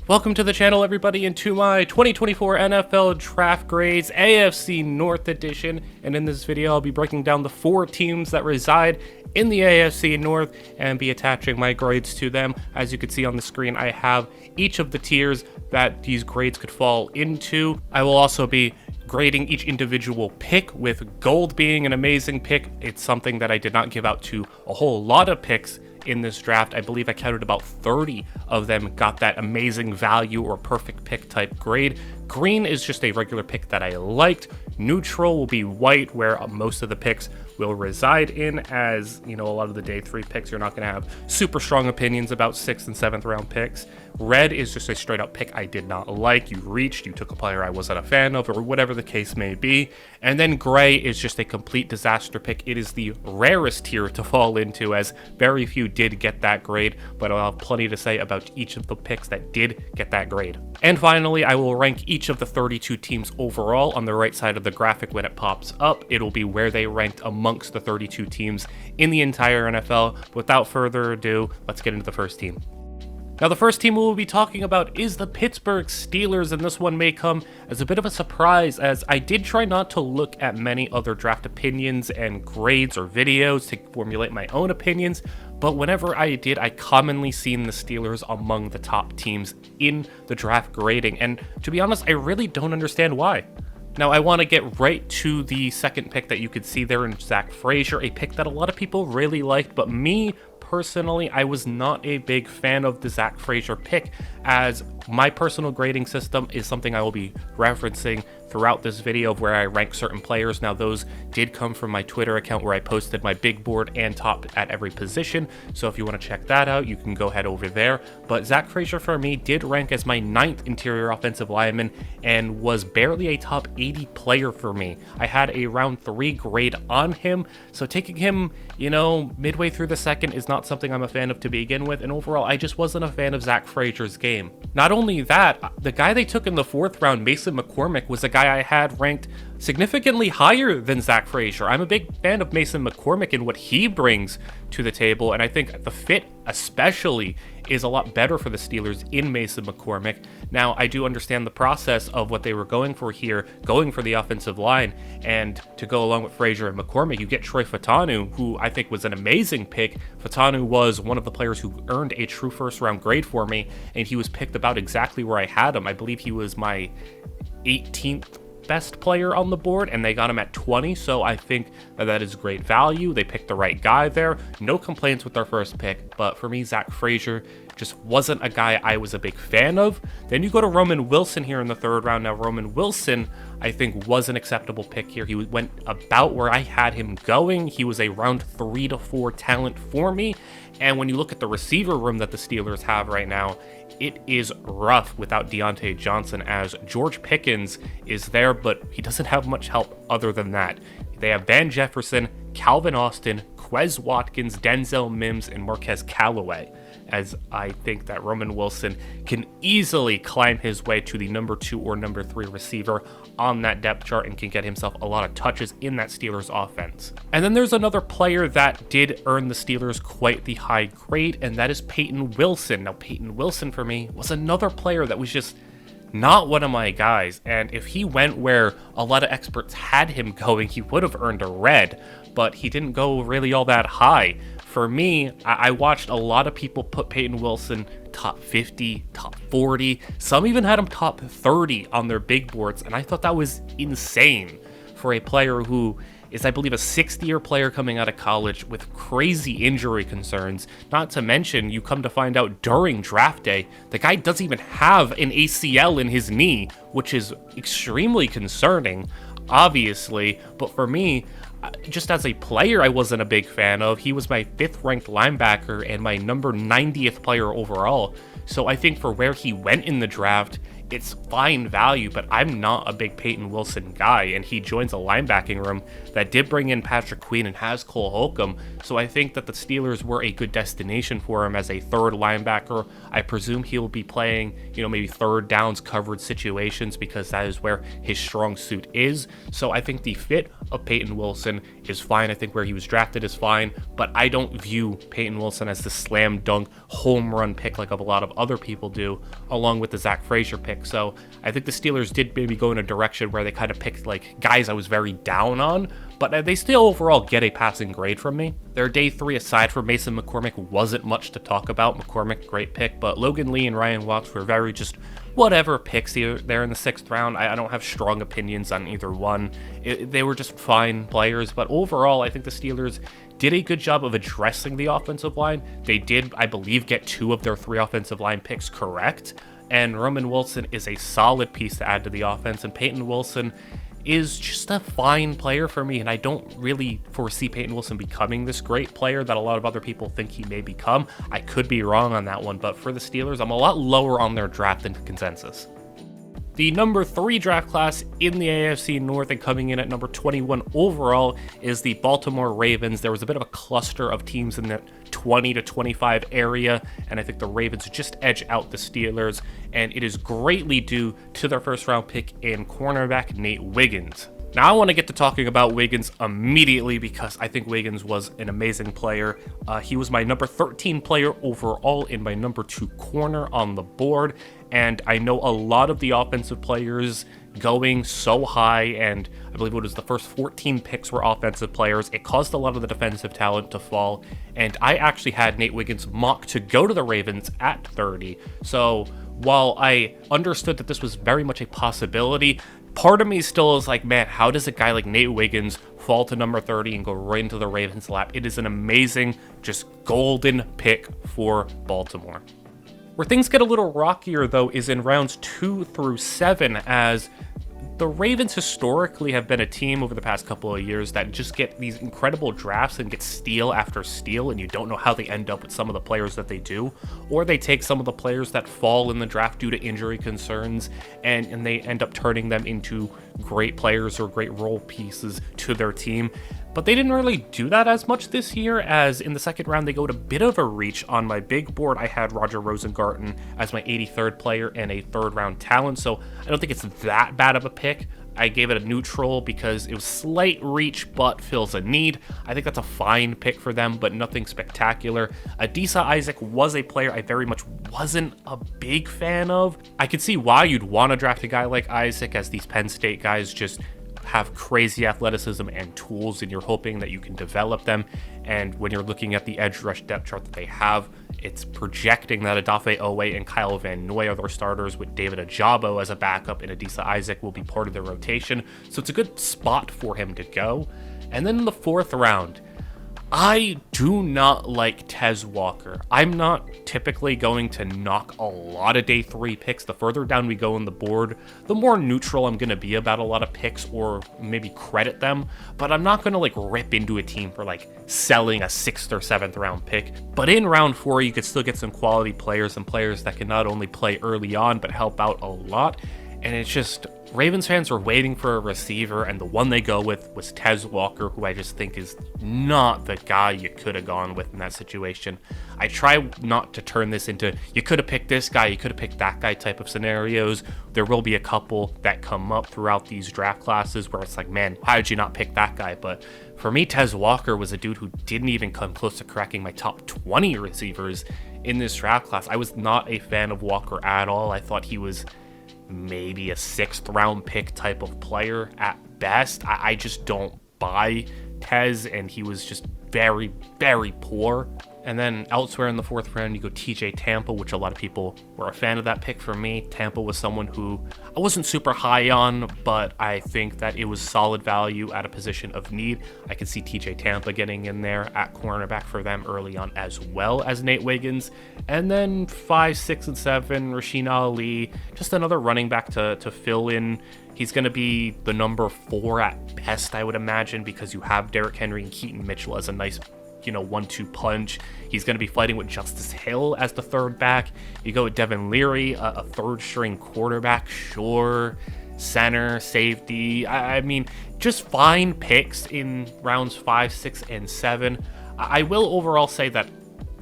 Welcome to the channel, everybody, and to my 2024 NFL Draft Grades AFC North edition. And in this video, I'll be breaking down the 4 teams that reside in the AFC North and be attaching my grades to them. As you can see on the screen, I have each of the tiers that these grades could fall into. I will also be grading each individual pick, with gold being an amazing pick. It's something that I did not give out to a whole lot of picks in this draft. I believe I counted about 30 of them got that amazing value or perfect pick type grade. Green is just a regular pick that I liked. Neutral will be white, where most of the picks will reside in. As you know, a lot of the day 3 picks, you're not going to have super strong opinions about 6th and 7th round picks. Red is just a straight up pick I did not like. You reached, you took a player I wasn't a fan of, or whatever the case may be. And then gray is just a complete disaster pick. It is the rarest tier to fall into, as very few did get that grade, but I'll have plenty to say about each of the picks that did get that grade. And finally, I will rank each of the 32 teams overall on the right side of the graphic when it pops up. It'll be where they ranked amongst the 32 teams in the entire NFL. Without further ado, let's get into the first team. Now, the first team we will be talking about is the Pittsburgh Steelers, and this one may come as a bit of a surprise, as I did try not to look at many other draft opinions and grades or videos to formulate my own opinions, but whenever I did, I commonly seen the Steelers among the top teams in the draft grading, and to be honest, I really don't understand why. Now, I want to get right to the second pick that you could see there in Zach Frazier, a pick that a lot of people really liked, but me personally, I was not a big fan of the Zach Frazier pick, as my personal grading system is something I will be referencing throughout this video, of where I rank certain players. Now, those did come from my Twitter account, where I posted my big board and top at every position, so if you want to check that out, you can go head over there. But Zach Frazier for me did rank as my 9th interior offensive lineman and was barely a top 80 player for me. I had a round 3 grade on him, so taking him, midway through the second is not something I'm a fan of to begin with, and overall, I just wasn't a fan of Zach Frazier's game. Not only that, the guy they took in the 4th round, Mason McCormick, was a guy I had ranked significantly higher than Zach Frazier. I'm a big fan of Mason McCormick and what he brings to the table, and I think the fit especially is a lot better for the Steelers in Mason McCormick. Now, I do understand the process of what they were going for here, going for the offensive line, and to go along with Frazier and McCormick, you get Troy Fautanu, who I think was an amazing pick. Fautanu was one of the players who earned a true first-round grade for me, and he was picked about exactly where I had him. I believe he was my 18th best player on the board, and they got him at 20, so I think that is great value. They picked the right guy there. No complaints with their first pick, but for me, Zach Frazier just wasn't a guy I was a big fan of. Then you go to Roman Wilson here in the 3rd round. Now, Roman Wilson, I think, was an acceptable pick here. He went about where I had him going. He was a round 3 to 4 talent for me, and when you look at the receiver room that the Steelers have right now, it is rough without Deontay Johnson, as George Pickens is there, but he doesn't have much help other than that. They have Van Jefferson, Calvin Austin, Quez Watkins, Denzel Mims, and Marquez Callaway, as I think that Roman Wilson can easily climb his way to the number 2 or number 3 receiver on that depth chart and can get himself a lot of touches in that Steelers offense. And then there's another player that did earn the Steelers quite the high grade, and that is Peyton Wilson. Now, Peyton Wilson for me was another player that was just not one of my guys, and if he went where a lot of experts had him going, he would have earned a red, but he didn't go really all that high. For me, I watched a lot of people put Peyton Wilson top 50, top 40, some even had him top 30 on their big boards, and I thought that was insane for a player who is, I believe, a 6th-year player coming out of college with crazy injury concerns. Not to mention, you come to find out during draft day, the guy doesn't even have an ACL in his knee, which is extremely concerning, obviously. But for me, just as a player, I wasn't a big fan of. He was my 5th-ranked linebacker and my number 90th player overall. So I think for where he went in the draft, it's fine value, but I'm not a big Peyton Wilson guy, and he joins a linebacking room that did bring in Patrick Queen and has Cole Holcomb, so I think that the Steelers were a good destination for him as a third linebacker. I presume he'll be playing, maybe third downs coverage situations because that is where his strong suit is, so I think the fit of Peyton Wilson is fine. I think where he was drafted is fine, but I don't view Peyton Wilson as the slam dunk home run pick like a lot of other people do, along with the Zach Frazier pick. So I think the Steelers did maybe go in a direction where they kind of picked like guys I was very down on, but they still overall get a passing grade from me. Their day 3, aside from Mason McCormick, wasn't much to talk about. McCormick, great pick, but Logan Lee and Ryan Watts were very just whatever picks here. They're in the 6th round. I don't have strong opinions on either one. They were just fine players, but overall, I think the Steelers did a good job of addressing the offensive line. They did, I believe, get 2 of their 3 offensive line picks correct, and Roman Wilson is a solid piece to add to the offense, and Peyton Wilson is just a fine player for me, and I don't really foresee Peyton Wilson becoming this great player that a lot of other people think he may become. I could be wrong on that one, but for the Steelers, I'm a lot lower on their draft than consensus. The number 3 draft class in the AFC North and coming in at number 21 overall is the Baltimore Ravens. There was a bit of a cluster of teams in that 20 to 25 area, and I think the Ravens just edge out the Steelers, and it is greatly due to their first round pick in cornerback Nate Wiggins. Now, I want to get to talking about Wiggins immediately because I think Wiggins was an amazing player. He was my number 13 player overall in my number 2 corner on the board, and I know a lot of the offensive players going so high, and I believe it was the first 14 picks were offensive players. It caused a lot of the defensive talent to fall, and I actually had Nate Wiggins mock to go to the Ravens at 30. So while I understood that this was very much a possibility, part of me still is like, man, how does a guy like Nate Wiggins fall to number 30 and go right into the Ravens' lap? It is an amazing, just golden pick for Baltimore. Where things get a little rockier, though, is in rounds 2 through 7, as the Ravens historically have been a team over the past couple of years that just get these incredible drafts and get steal after steal, and you don't know how they end up with some of the players that they do, or they take some of the players that fall in the draft due to injury concerns, and they end up turning them into great players or great role pieces to their team. But they didn't really do that as much this year, as in the second round they go to a bit of a reach. On my big board, I had Roger Rosengarten as my 83rd player and a 3rd round talent, so I don't think it's that bad of a pick. I gave it a neutral because it was slight reach but fills a need. I think that's a fine pick for them, but nothing spectacular. Adisa Isaac was a player I very much wasn't a big fan of. I could see why you'd want to draft a guy like Isaac, as these Penn State guys just have crazy athleticism and tools, and you're hoping that you can develop them. And when you're looking at the edge rush depth chart that they have, it's projecting that Odafe Owe and Kyle Van Noy are their starters, with David Ajabo as a backup, and Adisa Isaac will be part of the rotation. So it's a good spot for him to go. And then in the 4th round, I do not like Tez Walker. I'm not typically going to knock a lot of day 3 picks. The further down we go on the board, the more neutral I'm going to be about a lot of picks, or maybe credit them. But I'm not going to rip into a team for selling a 6th or 7th round pick. But in round 4, you could still get some quality players and players that can not only play early on, but help out a lot. And it's just, Ravens fans were waiting for a receiver, and the one they go with was Tez Walker, who I just think is not the guy you could have gone with in that situation. I try not to turn this into, you could have picked this guy, you could have picked that guy type of scenarios. There will be a couple that come up throughout these draft classes where it's like, man, why did you not pick that guy? But for me, Tez Walker was a dude who didn't even come close to cracking my top 20 receivers in this draft class. I was not a fan of Walker at all. I thought he was maybe a 6th round pick type of player at best. I just don't buy Tez, and he was just very, very poor. And then elsewhere in the 4th round, you go TJ Tampa, which a lot of people were a fan of that pick. For me, Tampa was someone who I wasn't super high on, but I think that it was solid value at a position of need. I could see TJ Tampa getting in there at cornerback for them early on, as well as Nate Wiggins. And then 5, 6, and 7, Rasheen Ali, just another running back to fill in. He's going to be the number 4 at best, I would imagine, because you have Derrick Henry and Keaton Mitchell as a nice 1-2 punch. He's going to be fighting with Justice Hill as the third back. You go with Devin Leary, a third string quarterback, sure. Center, safety. I mean, just fine picks in rounds 5, 6, and 7. I will overall say that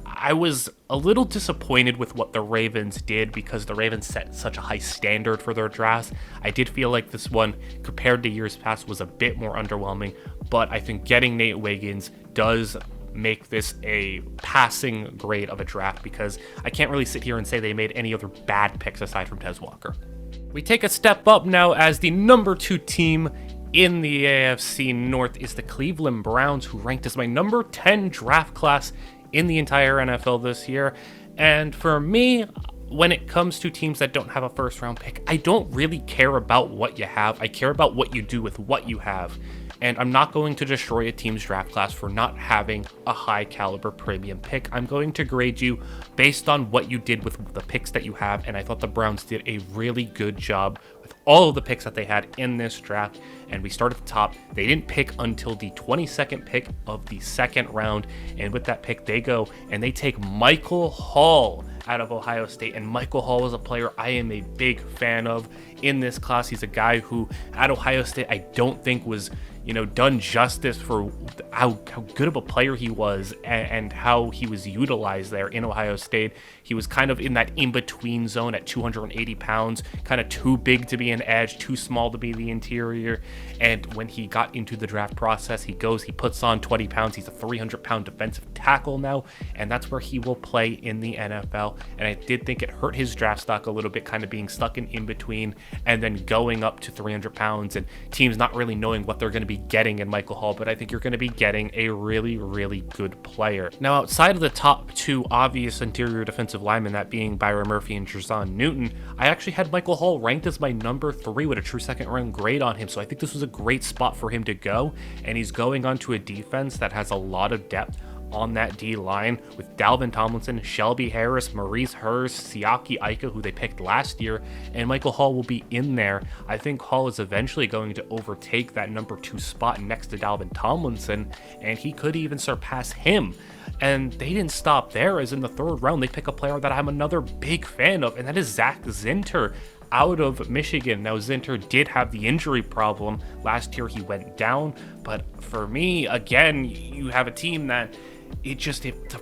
I was a little disappointed with what the Ravens did because the Ravens set such a high standard for their drafts. I did feel like this one, compared to years past, was a bit more underwhelming, but I think getting Nate Wiggins does make this a passing grade of a draft because I can't really sit here and say they made any other bad picks aside from Tez Walker. We take a step up now as the number 2 team in the AFC North is the Cleveland Browns, who ranked as my number 10 draft class in the entire NFL this year. And for me, when it comes to teams that don't have a first round pick, I don't really care about what you have. I care about what you do with what you have. And I'm not going to destroy a team's draft class for not having a high caliber premium pick. I'm going to grade you based on what you did with the picks that you have. And I thought the Browns did a really good job with all of the picks that they had in this draft. And we start at the top. They didn't pick until the 22nd pick of the second round. And with that pick, they go and they take Michael Hall out of Ohio State. And Michael Hall is a player I am a big fan of in this class. He's a guy who at Ohio State I don't think was done justice for how good of a player he was and how he was utilized there in Ohio State. He was kind of in that in-between zone at 280 pounds, kind of too big to be an edge, too small to be the interior. And when he got into the draft process, he puts on 20 pounds. He's a 300-pound defensive tackle now, and that's where he will play in the NFL. And I did think it hurt his draft stock a little bit, kind of being stuck in between and then going up to 300 pounds and teams not really knowing what they're going to be getting in Michael Hall, but I think you're going to be getting a really, really good player. Now, outside of the top 2 obvious interior defensive linemen, that being Byron Murphy and Jer'Zhan Newton, I actually had Michael Hall ranked as my number 3 with a true second round grade on him, so I think this was a great spot for him to go, and he's going onto a defense that has a lot of depth on that D-line with Dalvin Tomlinson, Shelby Harris, Maurice Hurst, Siaki Ika, who they picked last year, and Michael Hall will be in there. I think Hall is eventually going to overtake that number 2 spot next to Dalvin Tomlinson, and he could even surpass him. And they didn't stop there, as in the 3rd round, they pick a player that I'm another big fan of, and that is Zach Zinter out of Michigan. Now, Zinter did have the injury problem. Last year, he went down, but for me, again, you have a team that it's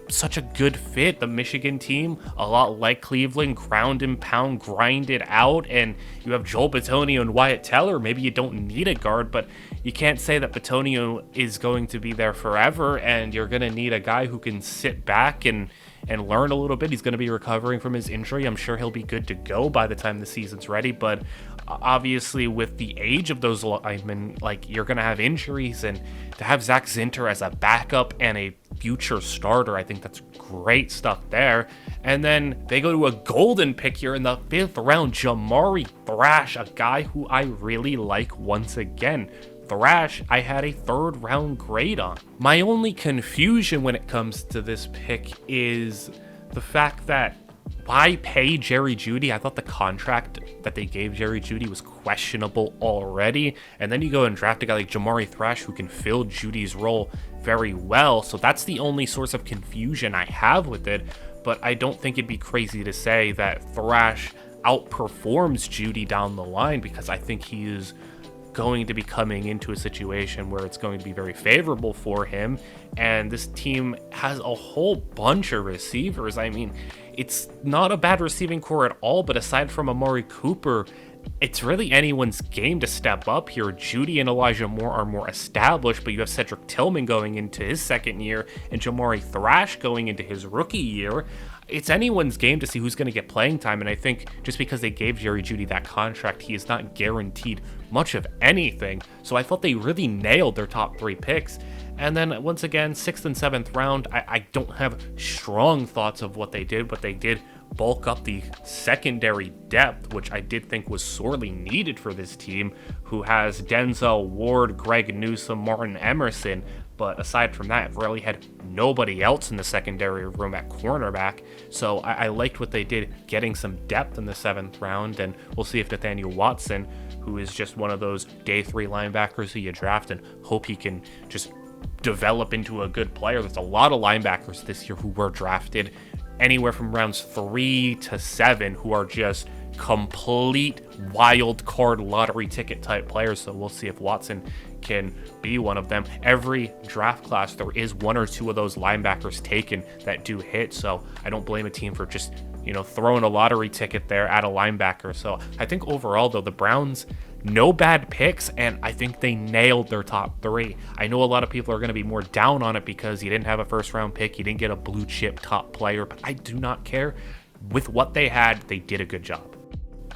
such a good fit. The Michigan team, a lot like Cleveland, ground and pound, grind it out, and you have Joel Bitonio and Wyatt Teller. Maybe you don't need a guard, but you can't say that Bitonio is going to be there forever, and you're going to need a guy who can sit back and learn a little bit. He's going to be recovering from his injury. I'm sure he'll be good to go by the time the season's ready, but obviously with the age of those linemen, you're going to have injuries, and to have Zach Zinter as a backup and a future starter, I think that's great stuff there. And then they go to a golden pick here in the 5th round, Jamari Thrash, a guy who I really like once again. Thrash, I had a 3rd round grade on. My only confusion when it comes to this pick is the fact that why pay Jerry Jeudy? I thought the contract that they gave Jerry Jeudy was questionable already. And then you go and draft a guy like Jamari Thrash who can fill Judy's role very well. So that's the only source of confusion I have with it. But I don't think it'd be crazy to say that Thrash outperforms Jeudy down the line, because I think he is going to be coming into a situation where it's going to be very favorable for him. And this team has a whole bunch of receivers. I mean, it's not a bad receiving core at all, but aside from Amari Cooper, it's really anyone's game to step up here. Jeudy and Elijah Moore are more established, but you have Cedric Tillman going into his 2nd year and Jamari Thrash going into his rookie year. It's anyone's game to see who's going to get playing time, and I think just because they gave Jerry Jeudy that contract, he is not guaranteed much of anything. So I thought they really nailed their top 3 picks. And then once again, 6th and 7th round, I don't have strong thoughts of what they did, but they did bulk up the secondary depth, which I did think was sorely needed for this team, who has Denzel Ward, Greg Newsome, Martin Emerson. But aside from that, it really had nobody else in the secondary room at cornerback. So I liked what they did, getting some depth in the 7th round, and we'll see if Nathaniel Watson, who is just one of those day 3 linebackers who you draft and hope he can just develop into a good player. There's a lot of linebackers this year who were drafted anywhere from rounds 3 to 7 who are just complete wild card lottery ticket type players. So we'll see if Watson can be one of them. Every draft class, there is 1 or 2 of those linebackers taken that do hit. So I don't blame a team for just, throwing a lottery ticket there at a linebacker. So I think overall, though, the Browns, no bad picks, and I think they nailed their top 3. I know a lot of people are going to be more down on it because you didn't have a first round pick, you didn't get a blue chip top player, but I do not care. With what they had, they did a good job.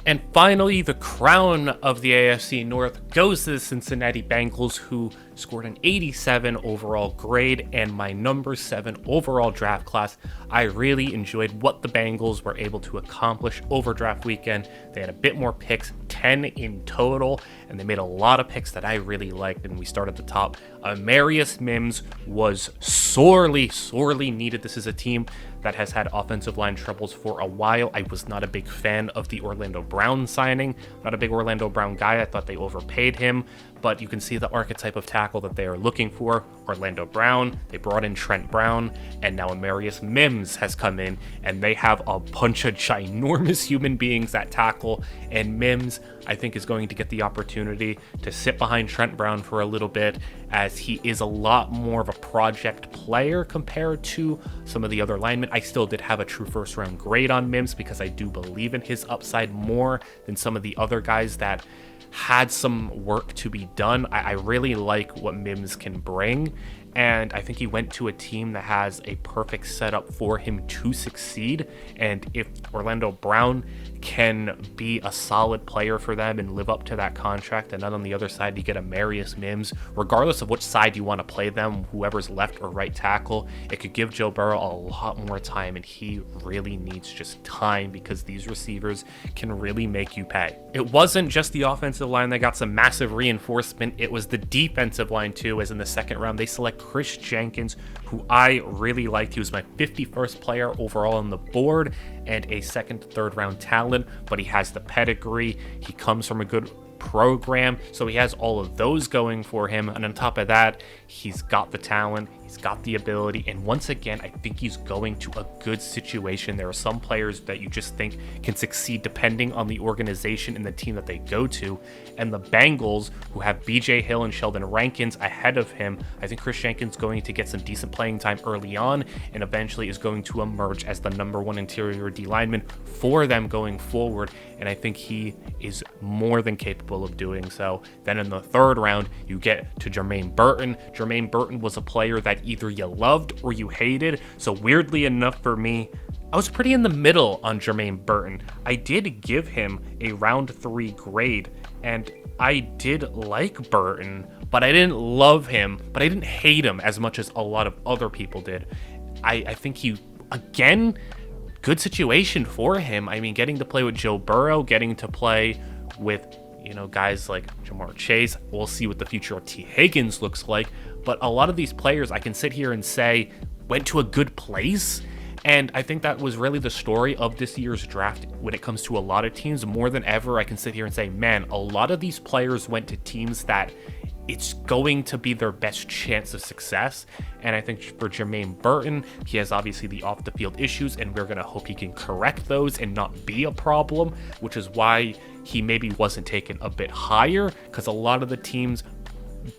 And finally, the crown of the AFC North goes to the Cincinnati Bengals, who scored an 87 overall grade and my number 7 overall draft class. I really enjoyed what the Bengals were able to accomplish over draft weekend. They had a bit more picks, 10 in total, and they made a lot of picks that I really liked, and we start at the top. Amarius Mims was sorely needed. This is a team that has had offensive line troubles for a while. I was not a big fan of the Orlando Brown signing. Not a big Orlando Brown guy. I thought they overpaid him, but you can see the archetype of tackle that they are looking for. Orlando Brown, they brought in Trent Brown, and now Amarius Mims has come in, and they have a bunch of ginormous human beings at tackle, and Mims, I think, is going to get the opportunity to sit behind Trent Brown for a little bit, as he is a lot more of a project player compared to some of the other linemen. I still did have a true first round grade on Mims because I do believe in his upside more than some of the other guys that had some work to be done. I really like what Mims can bring, and I think he went to a team that has a perfect setup for him to succeed. And if Orlando Brown can be a solid player for them and live up to that contract, and then on the other side you get Amarius Mims, regardless of which side you want to play them, whoever's left or right tackle, it could give Joe Burrow a lot more time, and he really needs just time because these receivers can really make you pay. It wasn't just the offensive line that got some massive reinforcement, it was the defensive line too, as in the second round they select Chris Jenkins, who I really liked. He was my 51st player overall on the board and a second, third round talent, but he has the pedigree. He comes from a good program, so he has all of those going for him, and on top of that, he's got the talent, he's got the ability, and once again, I think he's going to a good situation. There are some players that you just think can succeed depending on the organization and the team that they go to, and the Bengals, who have BJ Hill and Sheldon Rankins ahead of him, I think Chris Jenkins going to get some decent playing time early on, and eventually is going to emerge as the number 1 interior D lineman for them going forward, and I think he is more than capable of doing so. Then in the third round, you get to Jermaine Burton. Jermaine Burton was a player that either you loved or you hated, so weirdly enough for me, I was pretty in the middle on Jermaine Burton. I did give him a round 3 grade, and I did like Burton, but I didn't love him, but I didn't hate him as much as a lot of other people did. I think he, again, good situation for him. I mean, getting to play with Joe Burrow, getting to play with, guys like Jamar Chase. We'll see what the future of T. Higgins looks like, but a lot of these players I can sit here and say went to a good place, and I think that was really the story of this year's draft when it comes to a lot of teams. More than ever, I can sit here and say, man, a lot of these players went to teams that it's going to be their best chance of success. And I think for Jermaine Burton, he has obviously the off the field issues, and we're going to hope he can correct those and not be a problem, which is why he maybe wasn't taken a bit higher, because a lot of the teams,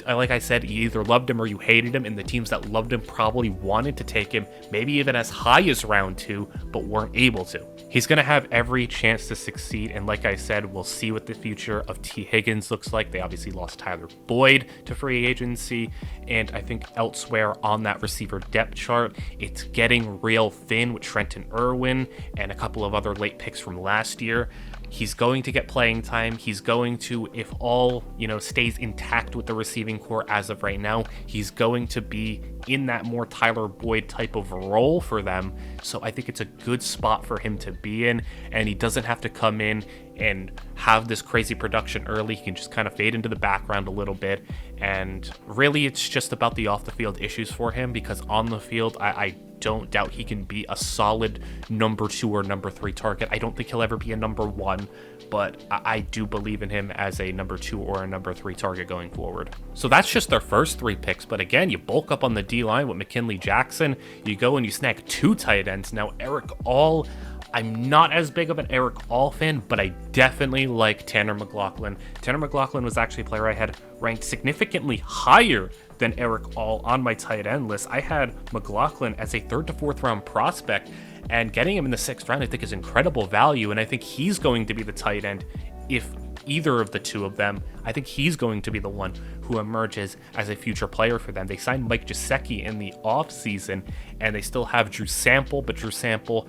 like I said, you either loved him or you hated him, and the teams that loved him probably wanted to take him maybe even as high as round 2, but weren't able to. He's going to have every chance to succeed, and like I said, we'll see what the future of T. Higgins looks like. They obviously lost Tyler Boyd to free agency, and I think elsewhere on that receiver depth chart, it's getting real thin with Trenton Irwin and a couple of other late picks from last year. He's going to get playing time. He's going to, if all, stays intact with the receiving core as of right now, he's going to be in that more Tyler Boyd type of role for them. So I think it's a good spot for him to be in, and he doesn't have to come in and have this crazy production early. He can just kind of fade into the background a little bit. And really, it's just about the off-the-field issues for him, because on the field, I don't doubt he can be a solid number 2 or number 3 target. I don't think he'll ever be a number 1, but I do believe in him as a number 2 or a number 3 target going forward. So that's just their first 3 picks. But again, you bulk up on the D-line with McKinley Jackson. You go and you snag 2 tight ends. Now, Eric All, I'm not as big of an Eric All fan, but I definitely like Tanner McLaughlin. Tanner McLaughlin was actually a player I had ranked significantly higher than Eric All on my tight end list. I had McLaughlin as a 3rd to 4th round prospect, and getting him in the 6th round I think is incredible value, and I think he's going to be the tight end if either of the 2 of them. I think he's going to be the one who emerges as a future player for them. They signed Mike Gesicki in the offseason, and they still have Drew Sample, but Drew Sample,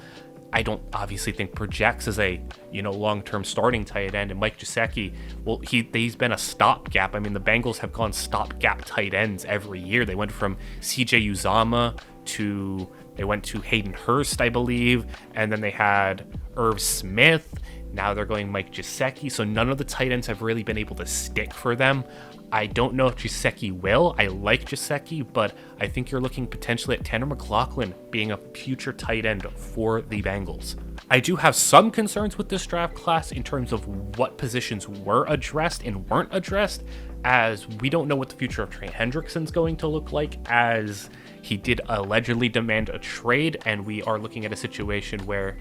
I don't obviously think projects as a, long-term starting tight end. And Mike Gesicki, well, he's been a stopgap. I mean, the Bengals have gone stopgap tight ends every year. They went from CJ Uzama they went to Hayden Hurst, I believe, and then they had Irv Smith. Now they're going Mike Gesicki. So none of the tight ends have really been able to stick for them. I don't know if Gesicki will. I like Gesicki, but I think you're looking potentially at Tanner McLaughlin being a future tight end for the Bengals. I do have some concerns with this draft class in terms of what positions were addressed and weren't addressed, as we don't know what the future of Trey Hendrickson's going to look like, as he did allegedly demand a trade, and we are looking at a situation where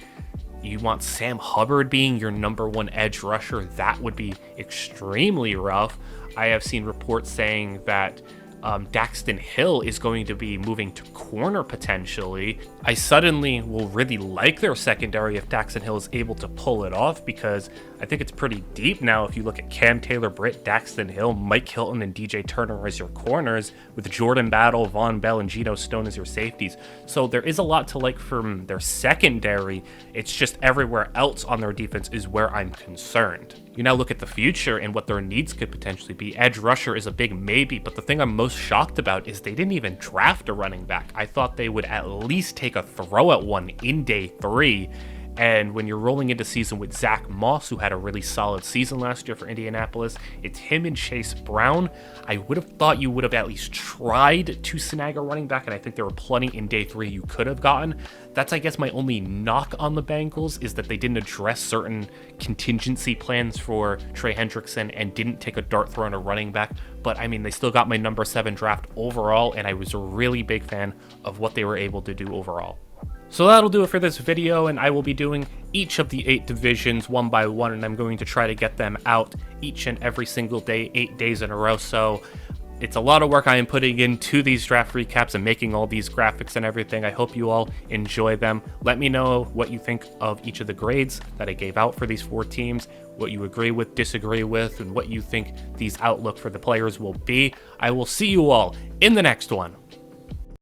you want Sam Hubbard being your number 1 edge rusher. That would be extremely rough. I have seen reports saying that Daxton Hill is going to be moving to corner potentially. I suddenly will really like their secondary if Daxton Hill is able to pull it off, because I think it's pretty deep now if you look at Cam Taylor-Britt, Daxton Hill, Mike Hilton, and DJ Turner as your corners, with Jordan Battle, Von Bell, and Geno Stone as your safeties. So there is a lot to like from their secondary. It's just everywhere else on their defense is where I'm concerned. You now look at the future and what their needs could potentially be. Edge rusher is a big maybe, but the thing I'm most shocked about is they didn't even draft a running back. I thought they would at least take a throw at one in day 3. And when you're rolling into season with Zach Moss, who had a really solid season last year for Indianapolis, it's him and Chase Brown. I would have thought you would have at least tried to snag a running back, and I think there were plenty in day 3 you could have gotten. That's, I guess, my only knock on the Bengals, is that they didn't address certain contingency plans for Trey Hendrickson and didn't take a dart throw on a running back. But, I mean, they still got my number 7 draft overall, and I was a really big fan of what they were able to do overall. So that'll do it for this video, and I will be doing each of the 8 divisions one by one, and I'm going to try to get them out each and every single day, 8 days in a row. So it's a lot of work I am putting into these draft recaps and making all these graphics and everything. I hope you all enjoy them. Let me know what you think of each of the grades that I gave out for these 4 teams, what you agree with, disagree with, and what you think these outlook for the players will be. I will see you all in the next one.